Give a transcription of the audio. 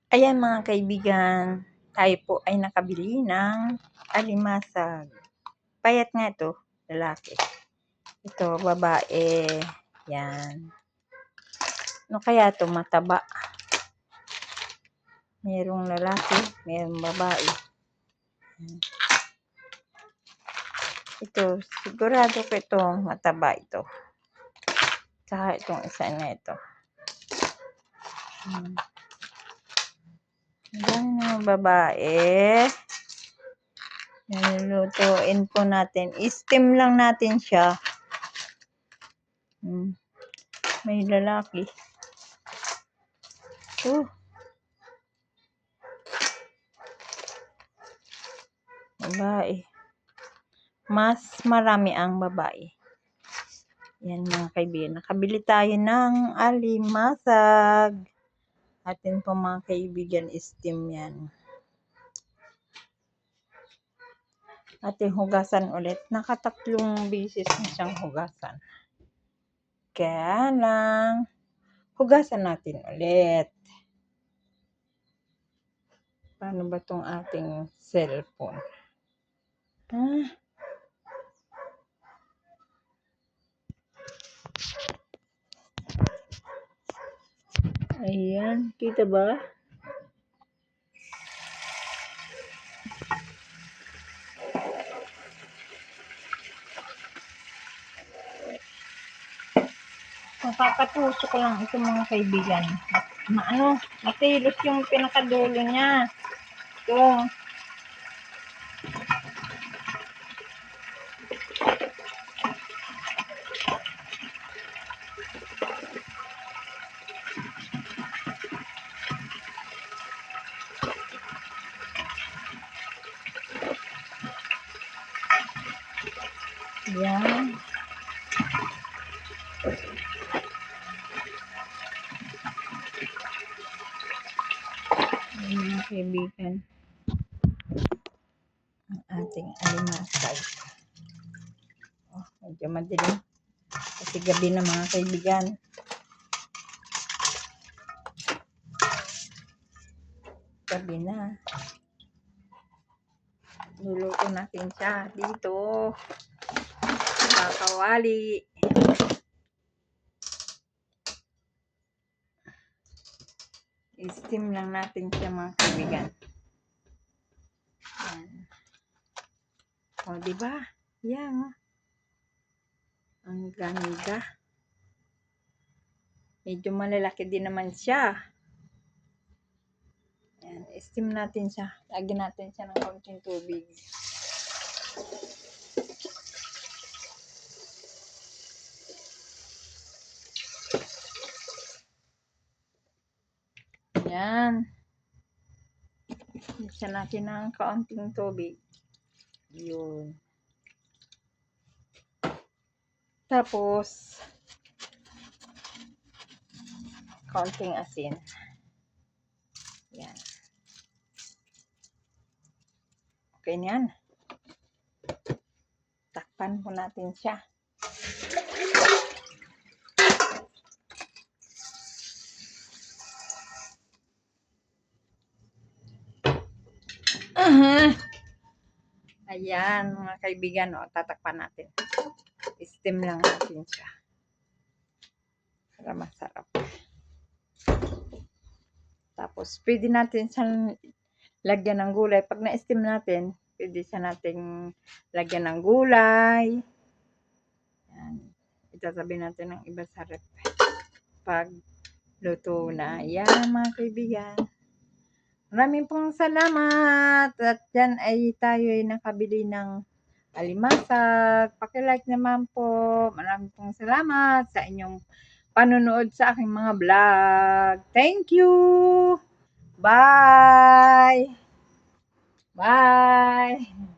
Ayan mga kaibigan, tayo po ay nakabili ng alimasag. Payat nga ito, lalaki. Ito, babae. Yan. Ano kaya ito? Mataba. Merong lalaki, merong babae. Ito, sigurado ko ito, mataba ito. Saka itong isa na ito. Yan yung babae. Nilulutuin po natin. I-steam lang natin siya. May lalaki. Babae. Mas marami ang babae. Yan mga kaibigan. Nakabili tayo ng alimasag. Atin po mga kaibigan, steam yan. Ating hugasan ulit. Nakatatlong bisis na siyang hugasan. Kaya lang, hugasan natin ulit. Paano ba tong ating cellphone? Ayan, kita ba? Nakakatusok ko lang ito mga kaibigan. Matilos yung pinakadulo niya. Ito. Yan. Ayan mga kaibigan. Ang ating alimasag. Medyo madilim. Kasi gabi na mga kaibigan. Gabi na. Luluto natin siya dito. Kakawali. I-steam lang natin siya mga kaibigan. Yan. O, diba? Yan. Ang ganda. Medyo malalaki din naman siya. Yan. I-steam natin siya. Lagyan natin siya ng konting tubig. Yan. Isa natin ng kaunting tubig. Yun. Tapos, kaunting asin. Yan. Okay na yan. Takpan po natin siya. Ayan, mga kaibigan, o, tatakpan natin. Steam lang natin siya. Para masarap. Tapos, pwede natin siyang lagyan ng gulay. Pag na-steam natin, pwede siya nating lagyan ng gulay. Yan. Itatabi natin ng iba sa rep. Pag luto na. Yan, mga kaibigan. Maraming pong salamat. At yan ay tayo ay nakabili ng alimasag. Paki-like naman po. Maraming pong salamat sa inyong panonood sa aking mga vlog. Thank you. Bye. Bye.